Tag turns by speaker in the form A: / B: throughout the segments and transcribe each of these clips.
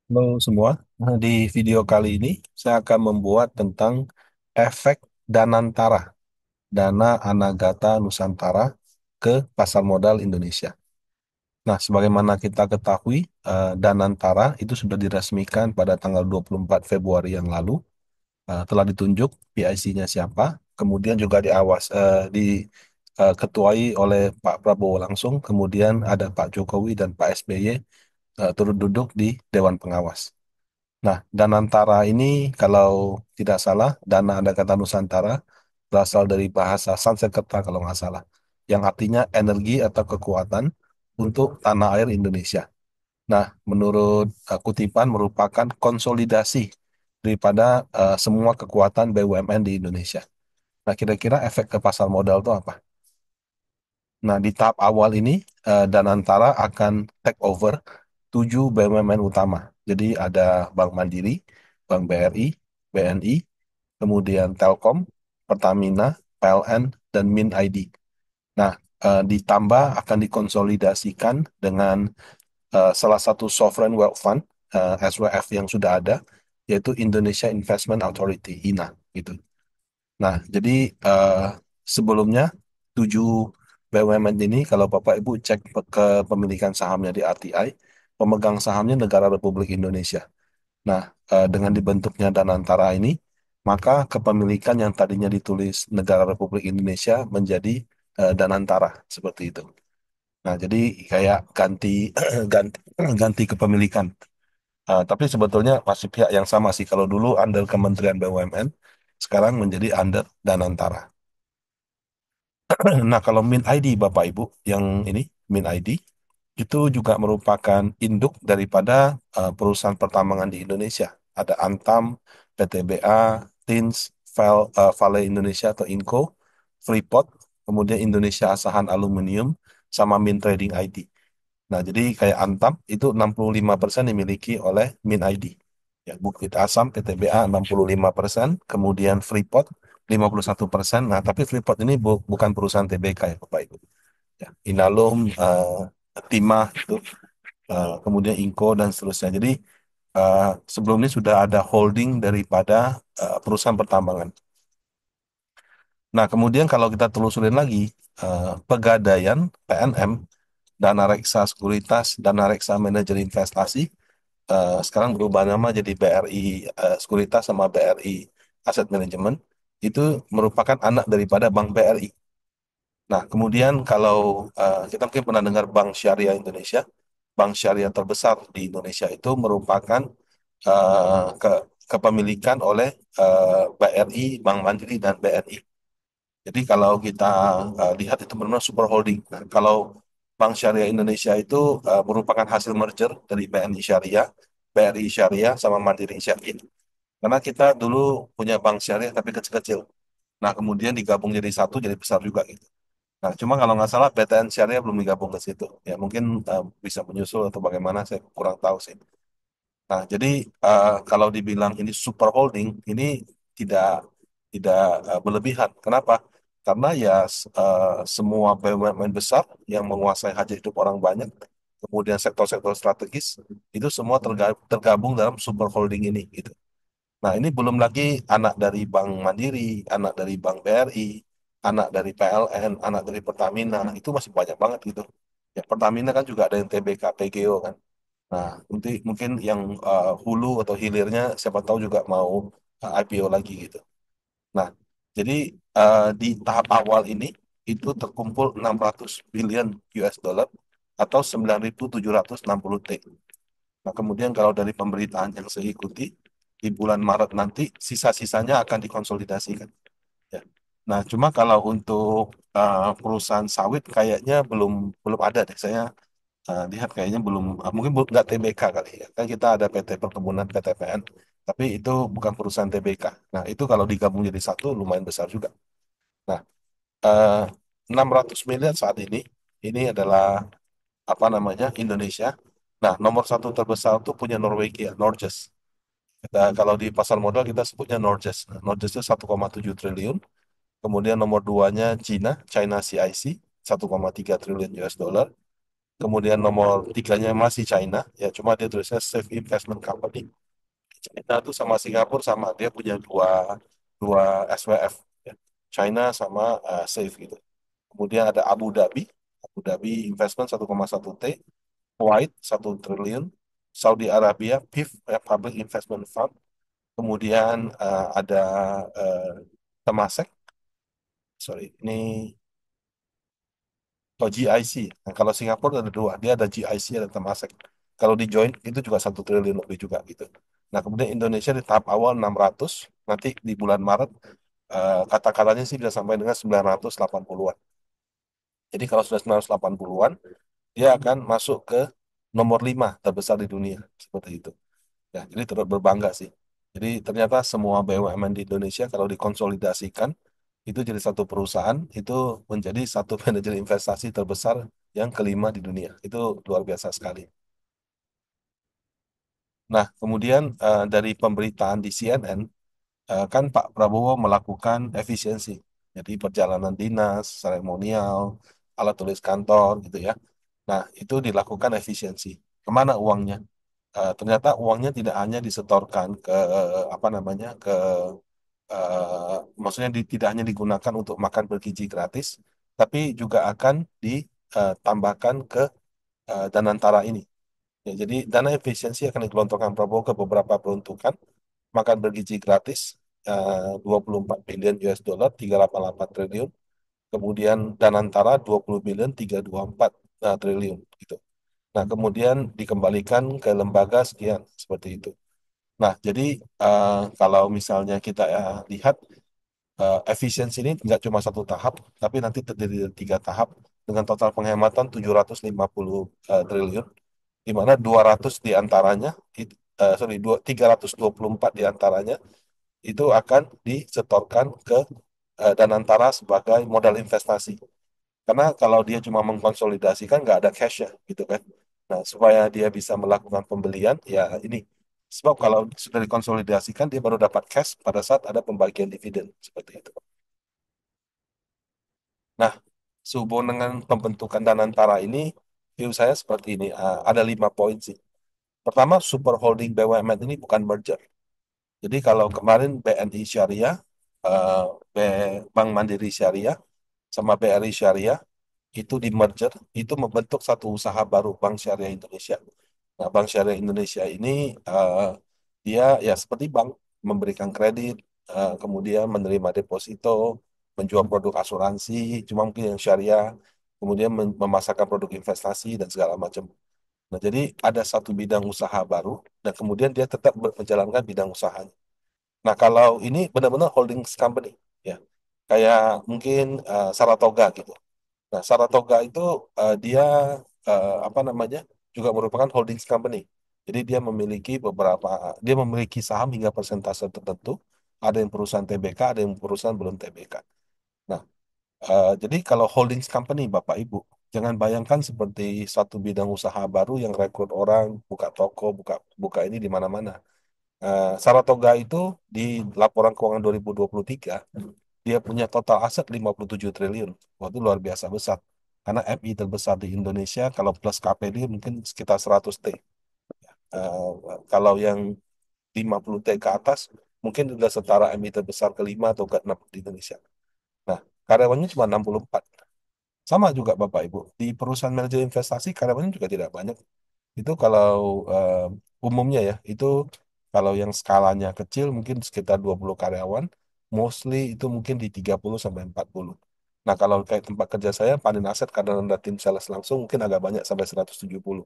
A: Halo semua. Di video kali ini saya akan membuat tentang efek Danantara, Dana Anagata Nusantara ke pasar modal Indonesia. Nah, sebagaimana kita ketahui, Danantara itu sudah diresmikan pada tanggal 24 Februari yang lalu. Telah ditunjuk PIC-nya siapa, kemudian juga diketuai oleh Pak Prabowo langsung, kemudian ada Pak Jokowi dan Pak SBY turut duduk di Dewan Pengawas. Nah, Danantara ini kalau tidak salah, Dana ada kata Nusantara, berasal dari bahasa Sanskerta kalau nggak salah, yang artinya energi atau kekuatan untuk tanah air Indonesia. Nah, menurut kutipan merupakan konsolidasi daripada semua kekuatan BUMN di Indonesia. Nah, kira-kira efek ke pasar modal itu apa? Nah, di tahap awal ini, Danantara akan take over 7 BUMN utama. Jadi ada Bank Mandiri, Bank BRI, BNI, kemudian Telkom, Pertamina, PLN, dan Mint ID. Nah, ditambah akan dikonsolidasikan dengan salah satu sovereign wealth fund, SWF yang sudah ada, yaitu Indonesia Investment Authority, INA, gitu. Nah, jadi eh, sebelumnya 7 BUMN ini, kalau Bapak Ibu cek ke pemilikan sahamnya di RTI, pemegang sahamnya Negara Republik Indonesia. Nah, dengan dibentuknya Danantara ini, maka kepemilikan yang tadinya ditulis Negara Republik Indonesia menjadi Danantara seperti itu. Nah, jadi kayak ganti ganti ganti kepemilikan. Tapi sebetulnya masih pihak yang sama sih. Kalau dulu under Kementerian BUMN, sekarang menjadi under Danantara. Nah, kalau Mint ID Bapak Ibu yang ini Mint ID itu juga merupakan induk daripada perusahaan pertambangan di Indonesia. Ada Antam, PTBA, Tins, Vale Indonesia atau Inco, Freeport, kemudian Indonesia Asahan Aluminium, sama Mint Trading ID. Nah, jadi kayak Antam itu 65% dimiliki oleh Mint ID. Ya, Bukit Asam, PTBA 65%, kemudian Freeport 51%. Nah, tapi Freeport ini bukan perusahaan TBK ya, Bapak Ibu. Ya, Inalum, Timah itu, kemudian Inco dan seterusnya. Jadi eh, sebelum ini sudah ada holding daripada perusahaan pertambangan. Nah, kemudian kalau kita telusurin lagi, Pegadaian, PNM, Dana Reksa Sekuritas, Dana Reksa Manajer Investasi, sekarang berubah nama jadi BRI Sekuritas sama BRI Asset Management, itu merupakan anak daripada Bank BRI. Nah, kemudian kalau kita mungkin pernah dengar Bank Syariah Indonesia, bank syariah terbesar di Indonesia itu merupakan kepemilikan oleh BRI, Bank Mandiri, dan BNI. Jadi kalau kita lihat itu benar-benar super holding. Nah, kalau Bank Syariah Indonesia itu merupakan hasil merger dari BNI Syariah, BRI Syariah, sama Mandiri Syariah. Karena kita dulu punya bank syariah tapi kecil-kecil. Nah, kemudian digabung jadi satu, jadi besar juga gitu. Nah, cuma kalau nggak salah BTN Syariah belum digabung ke situ. Ya, mungkin bisa menyusul atau bagaimana, saya kurang tahu sih. Nah, jadi kalau dibilang ini super holding, ini tidak tidak berlebihan. Kenapa? Karena ya semua BUMN besar yang menguasai hajat hidup orang banyak, kemudian sektor-sektor strategis, itu semua tergabung dalam super holding ini, gitu. Nah, ini belum lagi anak dari Bank Mandiri, anak dari Bank BRI, anak dari PLN, anak dari Pertamina, itu masih banyak banget gitu. Ya, Pertamina kan juga ada yang TBK, PGO kan. Nah, mungkin yang hulu atau hilirnya siapa tahu juga mau IPO lagi gitu. Nah, jadi di tahap awal ini itu terkumpul 600 billion US dollar atau 9.760 T. Nah, kemudian kalau dari pemberitaan yang saya ikuti, di bulan Maret nanti sisa-sisanya akan dikonsolidasikan. Ya. Nah, cuma kalau untuk perusahaan sawit kayaknya belum belum ada deh. Saya lihat kayaknya belum, mungkin nggak TBK kali ya. Kan kita ada PT Perkebunan, PTPN, tapi itu bukan perusahaan TBK. Nah, itu kalau digabung jadi satu lumayan besar juga. Nah, eh, 600 miliar saat ini adalah apa namanya Indonesia. Nah, nomor satu terbesar itu punya Norwegia, Norges. Kalau di pasar modal kita sebutnya Norges. Nah, Norges itu 1,7 triliun. Kemudian nomor duanya China, China CIC, 1,3 triliun US dollar. Kemudian nomor tiganya masih China, ya cuma dia tulisnya Safe Investment Company. China tuh sama Singapura sama, dia punya dua dua SWF, ya. China sama Safe gitu. Kemudian ada Abu Dhabi Investment 1,1 T, Kuwait 1 triliun, Saudi Arabia PIF, ya, Public Investment Fund. Kemudian ada eh, Temasek, sorry, ini GIC. Nah, kalau Singapura ada dua, dia ada GIC ada Temasek. Kalau di join itu juga 1 triliun lebih juga gitu. Nah, kemudian Indonesia di tahap awal 600, nanti di bulan Maret kata-katanya sih bisa sampai dengan 980-an. Jadi kalau sudah 980-an, dia akan masuk ke nomor 5 terbesar di dunia, seperti itu. Ya, jadi turut berbangga sih. Jadi ternyata semua BUMN di Indonesia kalau dikonsolidasikan itu jadi satu perusahaan, itu menjadi satu manajer investasi terbesar yang kelima di dunia. Itu luar biasa sekali. Nah, kemudian dari pemberitaan di CNN, kan Pak Prabowo melakukan efisiensi. Jadi perjalanan dinas, seremonial, alat tulis kantor gitu ya. Nah, itu dilakukan efisiensi. Kemana uangnya? Ternyata uangnya tidak hanya disetorkan ke apa namanya ke maksudnya tidak hanya digunakan untuk makan bergizi gratis, tapi juga akan ditambahkan ke Danantara ini. Ya, jadi dana efisiensi akan digelontorkan Prabowo ke beberapa peruntukan, makan bergizi gratis 24 billion US dollar 388 triliun, kemudian Danantara 20 billion 324 triliun gitu. Nah, kemudian dikembalikan ke lembaga sekian seperti itu. Nah, jadi kalau misalnya kita lihat efisiensi ini nggak cuma satu tahap, tapi nanti terdiri dari 3 tahap dengan total penghematan 750 triliun, di mana 200 diantaranya, sorry, 324 diantaranya itu akan disetorkan ke Danantara sebagai modal investasi. Karena kalau dia cuma mengkonsolidasikan nggak ada cash ya, gitu kan. Nah, supaya dia bisa melakukan pembelian, ya ini. Sebab kalau sudah dikonsolidasikan, dia baru dapat cash pada saat ada pembagian dividen, seperti itu. Nah, sehubungan dengan pembentukan Danantara ini, view saya seperti ini. Ada 5 poin sih. Pertama, super holding BUMN ini bukan merger. Jadi kalau kemarin BNI Syariah, eh, Bank Mandiri Syariah, sama BRI Syariah, itu di merger, itu membentuk satu usaha baru, Bank Syariah Indonesia. Nah, Bank Syariah Indonesia ini dia ya seperti bank, memberikan kredit, kemudian menerima deposito, menjual produk asuransi, cuma mungkin yang syariah, kemudian memasarkan produk investasi dan segala macam. Nah, jadi ada satu bidang usaha baru dan kemudian dia tetap menjalankan bidang usahanya. Nah, kalau ini benar-benar holdings company, ya, kayak mungkin Saratoga gitu. Nah, Saratoga itu dia apa namanya juga merupakan holdings company. Jadi dia memiliki saham hingga persentase tertentu. Ada yang perusahaan TBK, ada yang perusahaan belum TBK. Nah, jadi kalau holdings company, Bapak Ibu, jangan bayangkan seperti satu bidang usaha baru yang rekrut orang, buka toko, buka buka ini di mana-mana. Saratoga itu di laporan keuangan 2023 dia punya total aset 57 triliun. Wah, itu luar biasa besar. Karena FI terbesar di Indonesia, kalau plus KPD mungkin sekitar 100 T. Eh, Kalau yang 50 T ke atas, mungkin sudah setara MI terbesar kelima atau keenam di Indonesia. Nah, karyawannya cuma 64. Sama juga Bapak Ibu. Di perusahaan manajer investasi, karyawannya juga tidak banyak. Itu kalau umumnya ya, itu kalau yang skalanya kecil mungkin sekitar 20 karyawan, mostly itu mungkin di 30 sampai 40. Nah, kalau kayak tempat kerja saya, panen aset karena ada tim sales langsung mungkin agak banyak sampai 170.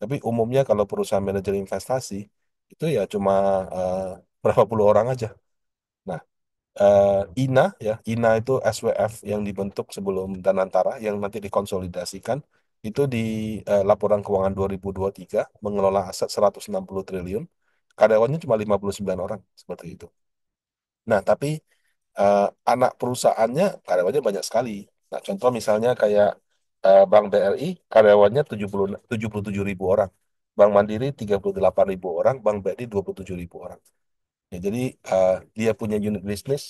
A: Tapi umumnya kalau perusahaan manajer investasi, itu ya cuma eh, berapa puluh orang aja. Nah, INA ya, INA itu SWF yang dibentuk sebelum Danantara yang nanti dikonsolidasikan itu di laporan keuangan 2023 mengelola aset 160 triliun, karyawannya cuma 59 orang seperti itu. Nah, tapi eh, anak perusahaannya karyawannya banyak sekali. Nah, contoh misalnya kayak Bank BRI karyawannya 77 ribu orang, Bank Mandiri 38 ribu orang, Bank BRI 27 ribu orang. Ya, jadi dia punya unit bisnis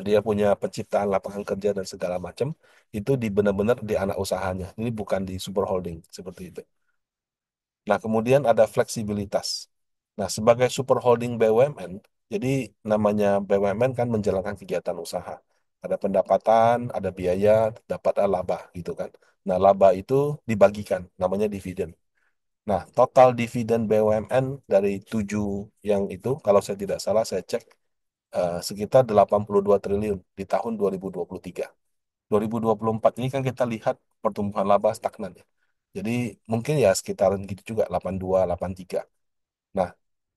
A: Dia punya penciptaan lapangan kerja dan segala macam itu di benar-benar di anak usahanya. Ini bukan di super holding seperti itu. Nah, kemudian ada fleksibilitas. Nah, sebagai super holding BUMN, jadi namanya BUMN kan menjalankan kegiatan usaha. Ada pendapatan, ada biaya, dapat ada laba gitu kan. Nah, laba itu dibagikan, namanya dividen. Nah, total dividen BUMN dari 7 yang itu, kalau saya tidak salah, saya cek sekitar 82 triliun di tahun 2023. 2024 ini kan kita lihat pertumbuhan laba stagnan ya. Jadi mungkin ya sekitaran gitu juga 82, 83. Nah,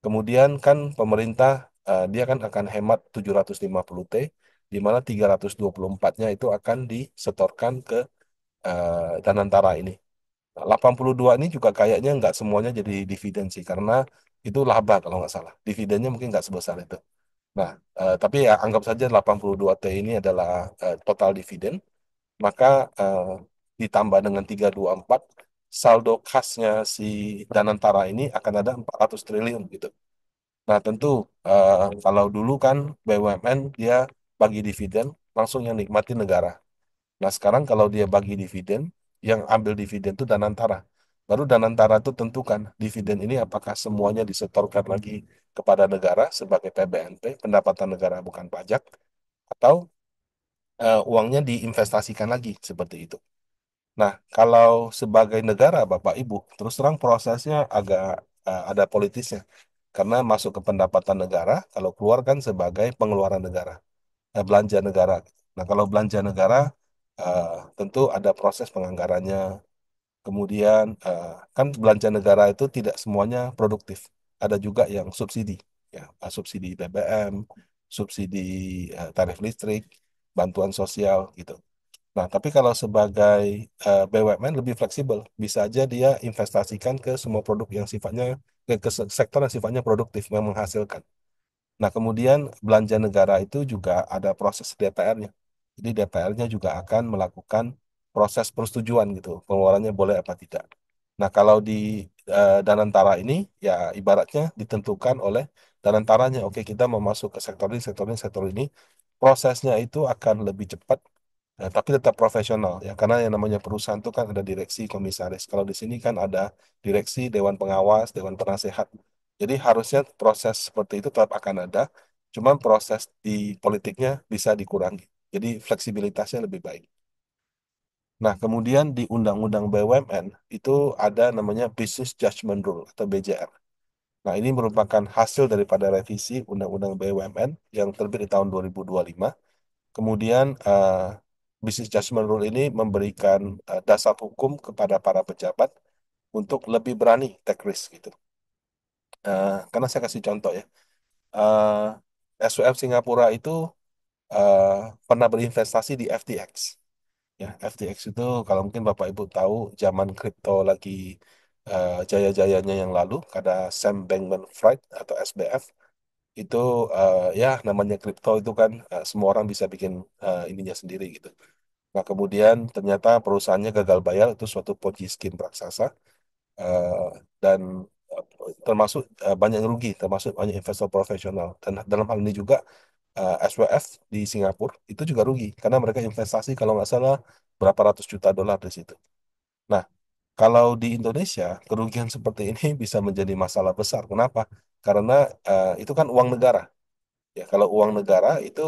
A: kemudian kan pemerintah dia kan akan hemat 750 T di mana 324-nya itu akan disetorkan ke Danantara ini. Nah, 82 ini juga kayaknya nggak semuanya jadi dividen sih karena itu laba kalau nggak salah. Dividennya mungkin nggak sebesar itu. Nah, tapi ya anggap saja 82 T ini adalah total dividen maka eh, ditambah dengan 324 saldo kasnya si Danantara ini akan ada 400 triliun gitu. Nah, tentu kalau dulu kan BUMN dia bagi dividen langsung yang nikmati negara. Nah, sekarang kalau dia bagi dividen, yang ambil dividen itu Danantara. Baru Danantara itu tentukan dividen ini apakah semuanya disetorkan lagi kepada negara sebagai PBNP, pendapatan negara bukan pajak, atau uangnya diinvestasikan lagi seperti itu. Nah, kalau sebagai negara, Bapak Ibu, terus terang prosesnya agak ada politisnya. Karena masuk ke pendapatan negara, kalau keluar kan sebagai pengeluaran negara, belanja negara. Nah, kalau belanja negara, eh, tentu ada proses penganggarannya. Kemudian, kan belanja negara itu tidak semuanya produktif. Ada juga yang subsidi, ya, subsidi BBM, subsidi tarif listrik, bantuan sosial, gitu. Nah, tapi kalau sebagai BUMN lebih fleksibel, bisa aja dia investasikan ke semua produk yang sifatnya ke sektor yang sifatnya produktif yang menghasilkan. Nah, kemudian belanja negara itu juga ada proses DPR-nya. Jadi DPR-nya juga akan melakukan proses persetujuan gitu, pengeluarannya boleh apa tidak. Nah, kalau di Danantara ini ya ibaratnya ditentukan oleh Danantaranya. Oke, kita mau masuk ke sektor ini, sektor ini, sektor ini. Prosesnya itu akan lebih cepat tapi tetap profesional ya karena yang namanya perusahaan itu kan ada direksi komisaris. Kalau di sini kan ada direksi, dewan pengawas, dewan penasehat. Jadi harusnya proses seperti itu tetap akan ada, cuman proses di politiknya bisa dikurangi. Jadi fleksibilitasnya lebih baik. Nah, kemudian di Undang-Undang BUMN itu ada namanya Business Judgment Rule atau BJR. Nah, ini merupakan hasil daripada revisi Undang-Undang BUMN yang terbit di tahun 2025. Kemudian Business Judgment Rule ini memberikan dasar hukum kepada para pejabat untuk lebih berani take risk gitu. Karena saya kasih contoh ya, SWF Singapura itu eh, pernah berinvestasi di FTX. Ya, FTX itu kalau mungkin Bapak Ibu tahu zaman kripto lagi jaya-jayanya yang lalu, ada Sam Bankman-Fried atau SBF itu ya namanya kripto itu kan semua orang bisa bikin ininya sendiri gitu. Nah, kemudian ternyata perusahaannya gagal bayar itu suatu Ponzi scheme raksasa eh, dan eh, termasuk banyak yang rugi, termasuk banyak investor profesional. Dan dalam hal ini juga SWF di Singapura itu juga rugi karena mereka investasi kalau nggak salah berapa ratus juta dolar di situ. Nah, kalau di Indonesia kerugian seperti ini bisa menjadi masalah besar. Kenapa? Karena itu kan uang negara. Ya, kalau uang negara itu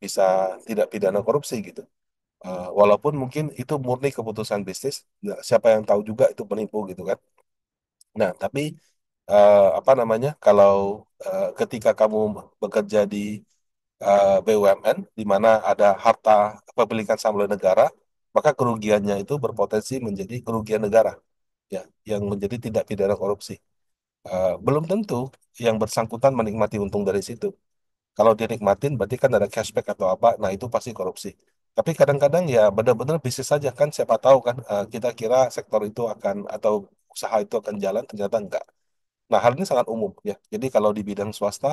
A: bisa tidak pidana korupsi gitu. Walaupun mungkin itu murni keputusan bisnis, nggak, siapa yang tahu juga itu penipu gitu kan. Nah, tapi apa namanya, kalau ketika kamu bekerja di BUMN, di mana ada harta kepemilikan saham oleh negara, maka kerugiannya itu berpotensi menjadi kerugian negara, ya, yang menjadi tidak pidana korupsi. Belum tentu yang bersangkutan menikmati untung dari situ. Kalau dia nikmatin berarti kan ada cashback atau apa, nah itu pasti korupsi. Tapi kadang-kadang ya benar-benar bisnis saja kan siapa tahu kan kita kira sektor itu akan atau usaha itu akan jalan ternyata enggak. Nah, hal ini sangat umum ya. Jadi kalau di bidang swasta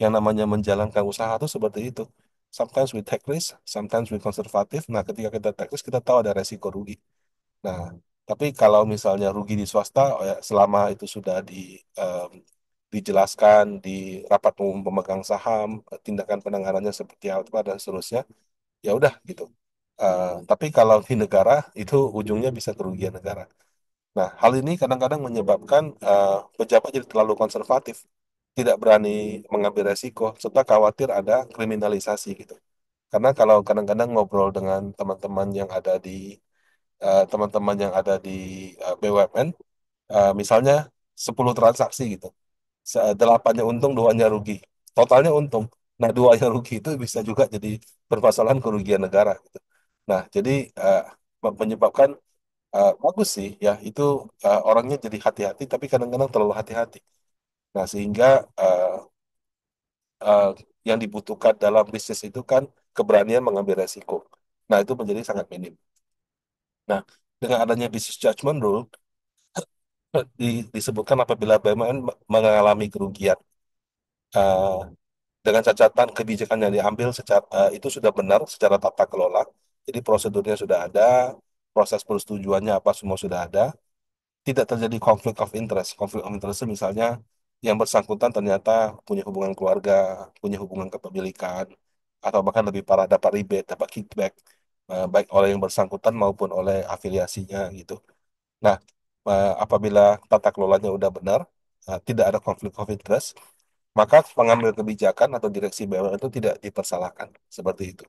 A: yang namanya menjalankan usaha itu seperti itu. Sometimes we take risk, sometimes we konservatif. Nah, ketika kita take risk kita tahu ada resiko rugi. Nah, tapi kalau misalnya rugi di swasta oh ya, selama itu sudah di dijelaskan di rapat umum pemegang saham, tindakan penanganannya seperti apa dan seterusnya, ya udah gitu. Tapi kalau di negara itu ujungnya bisa kerugian negara. Nah, hal ini kadang-kadang menyebabkan pejabat jadi terlalu konservatif, tidak berani mengambil resiko, serta khawatir ada kriminalisasi gitu. Karena kalau kadang-kadang ngobrol dengan teman-teman yang ada di BUMN, misalnya 10 transaksi gitu, delapannya untung, duanya rugi, totalnya untung. Nah, duanya rugi itu bisa juga jadi permasalahan kerugian negara gitu. Nah, jadi eh, menyebabkan bagus sih ya itu orangnya jadi hati-hati, tapi kadang-kadang terlalu hati-hati. Nah, sehingga eh, eh, yang dibutuhkan dalam bisnis itu kan keberanian mengambil resiko. Nah, itu menjadi sangat minim. Nah, dengan adanya business judgment rule, disebutkan apabila BUMN mengalami kerugian, eh, dengan catatan kebijakan yang diambil itu sudah benar secara tata kelola. Jadi prosedurnya sudah ada, proses persetujuannya apa semua sudah ada, tidak terjadi konflik of interest. Konflik of interest itu misalnya yang bersangkutan ternyata punya hubungan keluarga, punya hubungan kepemilikan, atau bahkan lebih parah dapat rebate, dapat kickback, baik oleh yang bersangkutan maupun oleh afiliasinya gitu. Nah, apabila tata kelolanya udah benar, tidak ada konflik of interest, maka pengambil kebijakan atau direksi BUMN itu tidak dipersalahkan seperti itu.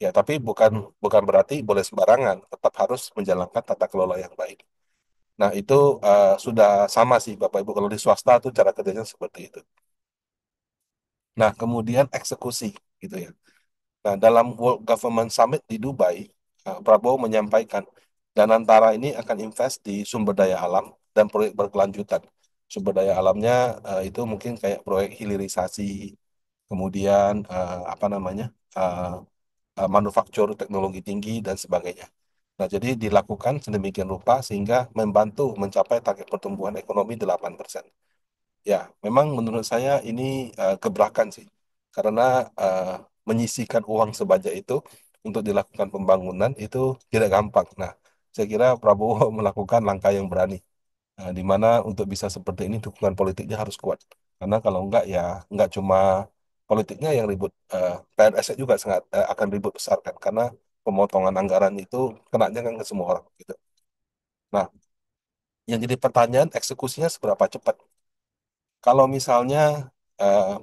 A: Ya, tapi bukan bukan berarti boleh sembarangan, tetap harus menjalankan tata kelola yang baik. Nah, itu sudah sama sih Bapak Ibu, kalau di swasta tuh cara kerjanya seperti itu. Nah, kemudian eksekusi gitu ya. Nah, dalam World Government Summit di Dubai, Prabowo menyampaikan Danantara ini akan invest di sumber daya alam dan proyek berkelanjutan. Sumber daya alamnya itu mungkin kayak proyek hilirisasi, kemudian apa namanya, eh, manufaktur teknologi tinggi dan sebagainya. Nah, jadi dilakukan sedemikian rupa sehingga membantu mencapai target pertumbuhan ekonomi 8%. Ya, memang menurut saya ini gebrakan sih, karena eh, menyisihkan uang sebanyak itu untuk dilakukan pembangunan itu tidak gampang. Nah, saya kira Prabowo melakukan langkah yang berani, di mana untuk bisa seperti ini dukungan politiknya harus kuat. Karena kalau enggak ya enggak cuma politiknya yang ribut, PNS juga sangat akan ribut besar kan, karena pemotongan anggaran itu kenanya kan ke semua orang gitu. Nah, yang jadi pertanyaan eksekusinya seberapa cepat? Kalau misalnya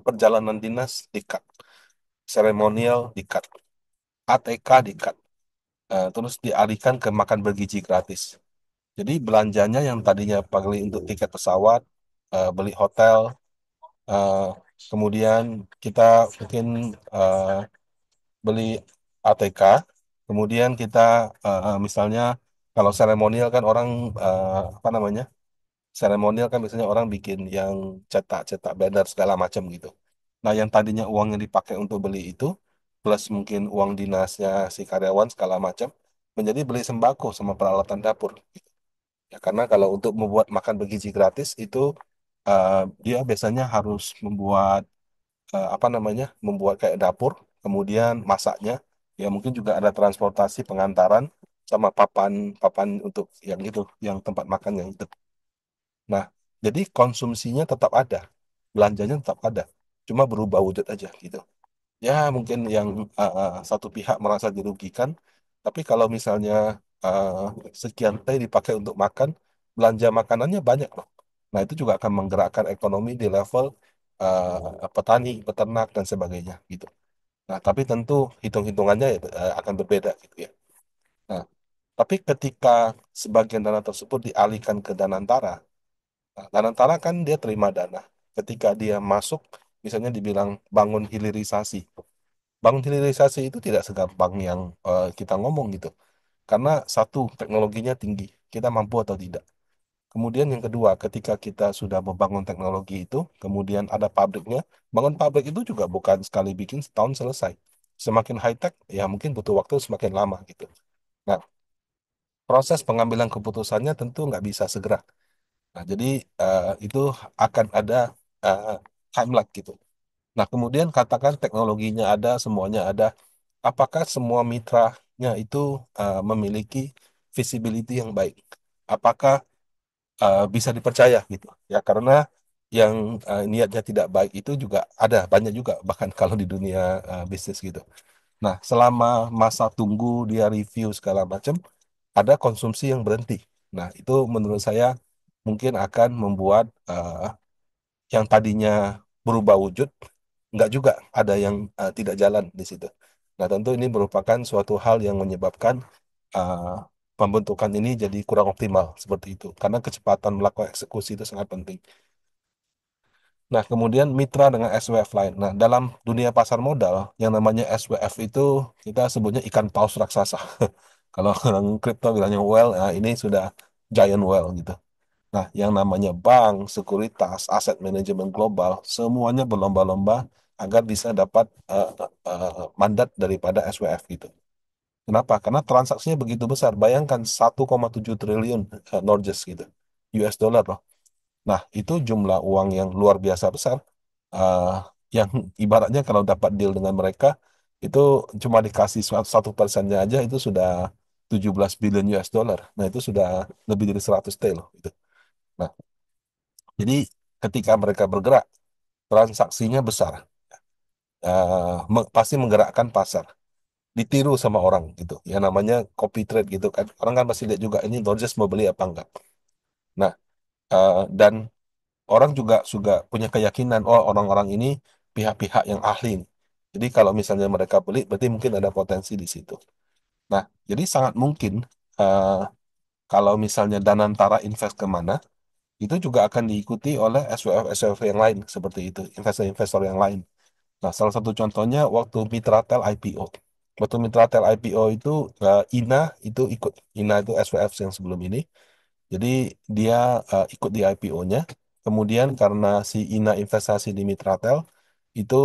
A: perjalanan dinas di-cut, seremonial di-cut, ATK di-cut, terus dialihkan ke makan bergizi gratis. Jadi belanjanya yang tadinya paling untuk tiket pesawat, beli hotel, eh, kemudian kita mungkin eh, beli ATK, kemudian kita misalnya kalau seremonial kan orang apa namanya? Seremonial kan biasanya orang bikin yang cetak-cetak banner segala macam gitu. Nah, yang tadinya uang yang dipakai untuk beli itu, plus mungkin uang dinasnya si karyawan segala macam, menjadi beli sembako sama peralatan dapur. Ya, karena kalau untuk membuat makan bergizi gratis itu eh, dia biasanya harus membuat apa namanya, membuat kayak dapur, kemudian masaknya, ya mungkin juga ada transportasi pengantaran sama papan-papan untuk yang itu, yang tempat makannya itu. Nah, jadi konsumsinya tetap ada, belanjanya tetap ada, cuma berubah wujud aja gitu. Ya, mungkin yang satu pihak merasa dirugikan, tapi kalau misalnya uh, sekian T dipakai untuk makan, belanja makanannya banyak loh. Nah, itu juga akan menggerakkan ekonomi di level petani, peternak, dan sebagainya gitu. Nah, tapi tentu hitung-hitungannya ya, akan berbeda gitu ya. Nah, tapi ketika sebagian dana tersebut dialihkan ke Danantara, nah, Danantara kan dia terima dana. Ketika dia masuk, misalnya dibilang bangun hilirisasi. Bangun hilirisasi itu tidak segampang yang kita ngomong gitu. Karena satu, teknologinya tinggi. Kita mampu atau tidak. Kemudian yang kedua, ketika kita sudah membangun teknologi itu, kemudian ada pabriknya, bangun pabrik itu juga bukan sekali bikin setahun selesai. Semakin high-tech, ya mungkin butuh waktu semakin lama gitu. Nah, proses pengambilan keputusannya tentu nggak bisa segera. Nah, jadi itu akan ada uh, time lag gitu. Nah, kemudian katakan teknologinya ada, semuanya ada. Apakah semua mitranya itu memiliki visibility yang baik? Apakah bisa dipercaya gitu? Ya, karena yang niatnya tidak baik itu juga ada banyak juga bahkan kalau di dunia bisnis gitu. Nah, selama masa tunggu dia review segala macam, ada konsumsi yang berhenti. Nah, itu menurut saya mungkin akan membuat yang tadinya berubah wujud, nggak juga ada yang tidak jalan di situ. Nah, tentu ini merupakan suatu hal yang menyebabkan uh, pembentukan ini jadi kurang optimal seperti itu. Karena kecepatan melakukan eksekusi itu sangat penting. Nah, kemudian mitra dengan SWF lain. Nah, dalam dunia pasar modal, yang namanya SWF itu kita sebutnya ikan paus raksasa. Kalau orang kripto bilangnya whale, nah ini sudah giant whale gitu. Nah, yang namanya bank, sekuritas, aset manajemen global, semuanya berlomba-lomba agar bisa dapat mandat daripada SWF gitu. Kenapa? Karena transaksinya begitu besar. Bayangkan 1,7 triliun Norges gitu. US dollar loh. Nah, itu jumlah uang yang luar biasa besar. eh, yang ibaratnya kalau dapat deal dengan mereka, itu cuma dikasih 1%-nya aja itu sudah 17 billion US dollar. Nah, itu sudah lebih dari 100 T loh. Gitu. Nah, jadi ketika mereka bergerak, transaksinya besar. Pasti menggerakkan pasar. Ditiru sama orang gitu. Ya namanya copy trade gitu kan. Orang kan pasti lihat juga ini Norges mau beli apa enggak. Nah, dan orang juga juga punya keyakinan, oh orang-orang ini pihak-pihak yang ahli nih. Jadi kalau misalnya mereka beli, berarti mungkin ada potensi di situ. Nah, jadi sangat mungkin eh, kalau misalnya Danantara invest kemana, itu juga akan diikuti oleh SWF-SWF yang lain seperti itu, investor-investor yang lain. Nah, salah satu contohnya waktu Mitratel IPO. Waktu Mitratel IPO itu INA itu ikut. INA itu SWF yang sebelum ini. Jadi dia ikut di IPO-nya. Kemudian karena si INA investasi di Mitratel, itu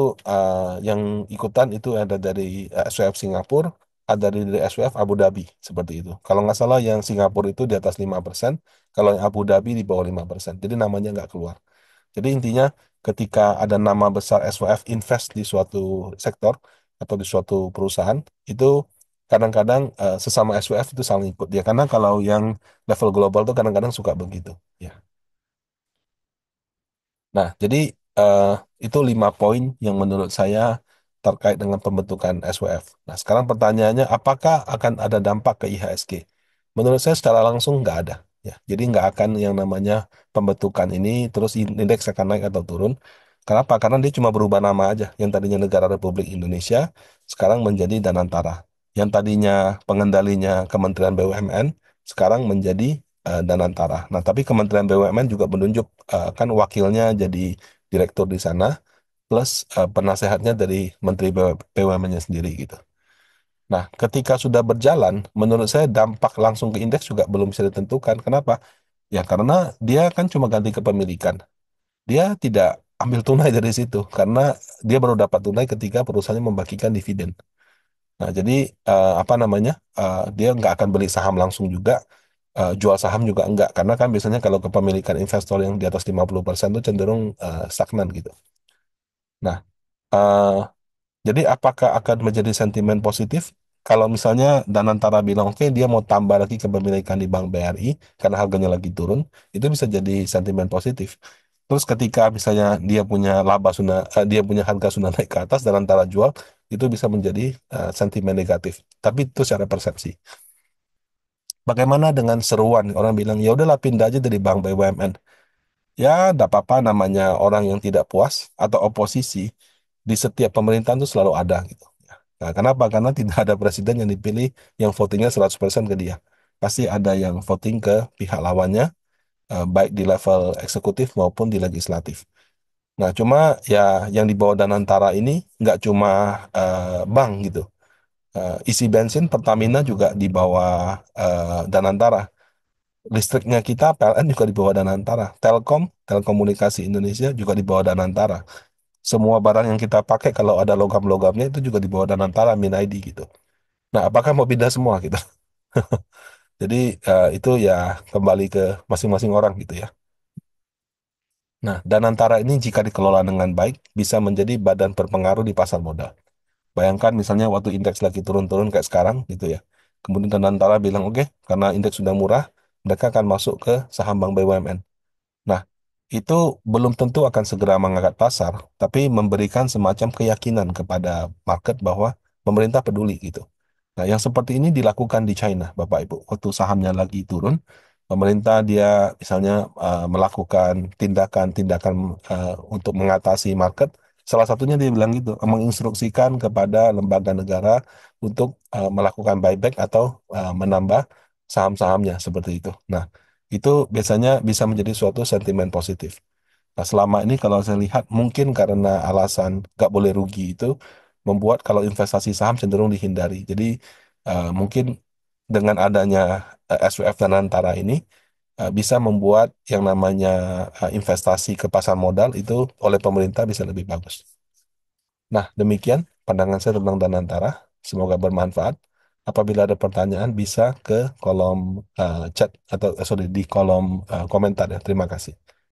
A: yang ikutan itu ada dari SWF Singapura, ada dari SWF Abu Dhabi, seperti itu. Kalau nggak salah yang Singapura itu di atas 5%, kalau yang Abu Dhabi di bawah 5%. Jadi namanya nggak keluar. Jadi intinya ketika ada nama besar SWF invest di suatu sektor atau di suatu perusahaan, itu kadang-kadang sesama SWF itu saling ikut dia. Karena kalau yang level global tuh kadang-kadang suka begitu. Ya. Nah, jadi eh, itu 5 poin yang menurut saya terkait dengan pembentukan SWF. Nah, sekarang pertanyaannya, apakah akan ada dampak ke IHSG? Menurut saya secara langsung nggak ada. Ya, jadi nggak akan yang namanya pembentukan ini terus indeks akan naik atau turun. Kenapa? Karena dia cuma berubah nama aja. Yang tadinya Negara Republik Indonesia sekarang menjadi Danantara. Yang tadinya pengendalinya Kementerian BUMN sekarang menjadi Danantara. Nah, tapi Kementerian BUMN juga menunjuk kan wakilnya jadi direktur di sana, plus penasehatnya dari Menteri BUMN-nya sendiri gitu. Nah, ketika sudah berjalan, menurut saya dampak langsung ke indeks juga belum bisa ditentukan. Kenapa? Ya karena dia kan cuma ganti kepemilikan. Dia tidak ambil tunai dari situ karena dia baru dapat tunai ketika perusahaannya membagikan dividen. Nah, jadi apa namanya? Dia nggak akan beli saham langsung juga, jual saham juga enggak. Karena kan biasanya kalau kepemilikan investor yang di atas 50% itu cenderung stagnan gitu. Nah, eh, jadi apakah akan menjadi sentimen positif? Kalau misalnya Danantara bilang, oke dia mau tambah lagi kepemilikan di Bank BRI karena harganya lagi turun, itu bisa jadi sentimen positif. Terus ketika misalnya dia punya laba sudah, dia punya harga sudah naik ke atas, Danantara jual, itu bisa menjadi sentimen negatif. Tapi itu secara persepsi. Bagaimana dengan seruan? Orang bilang, ya udahlah pindah aja dari Bank BUMN. Ya, tidak apa-apa namanya orang yang tidak puas atau oposisi di setiap pemerintahan itu selalu ada gitu. Nah, kenapa? Karena tidak ada presiden yang dipilih yang votingnya 100% ke dia. Pasti ada yang voting ke pihak lawannya, baik di level eksekutif maupun di legislatif. Nah, cuma ya yang di bawah Danantara ini nggak cuma bank gitu. Isi bensin Pertamina juga di bawah Danantara. Listriknya kita PLN juga di bawah Danantara. Telkom, Telekomunikasi Indonesia juga di bawah Danantara. Semua barang yang kita pakai kalau ada logam-logamnya itu juga di bawah Danantara, Min ID gitu. Nah, apakah mau pindah semua gitu? Jadi itu ya kembali ke masing-masing orang gitu ya. Nah, Danantara ini jika dikelola dengan baik bisa menjadi badan berpengaruh di pasar modal. Bayangkan misalnya waktu indeks lagi turun-turun kayak sekarang gitu ya. Kemudian Danantara bilang oke, karena indeks sudah murah, mereka akan masuk ke saham Bank BUMN. Nah, itu belum tentu akan segera mengangkat pasar, tapi memberikan semacam keyakinan kepada market bahwa pemerintah peduli gitu. Nah, yang seperti ini dilakukan di China, Bapak Ibu. Waktu sahamnya lagi turun, pemerintah dia misalnya melakukan tindakan-tindakan untuk mengatasi market. Salah satunya dia bilang gitu, menginstruksikan kepada lembaga negara untuk melakukan buyback atau menambah saham-sahamnya seperti itu. Nah, itu biasanya bisa menjadi suatu sentimen positif. Nah, selama ini kalau saya lihat mungkin karena alasan nggak boleh rugi itu membuat kalau investasi saham cenderung dihindari. Jadi mungkin dengan adanya SWF dan Antara ini bisa membuat yang namanya investasi ke pasar modal itu oleh pemerintah bisa lebih bagus. Nah, demikian pandangan saya tentang Danantara. Semoga bermanfaat. Apabila ada pertanyaan bisa ke kolom chat atau sorry di kolom komentar ya. Terima kasih.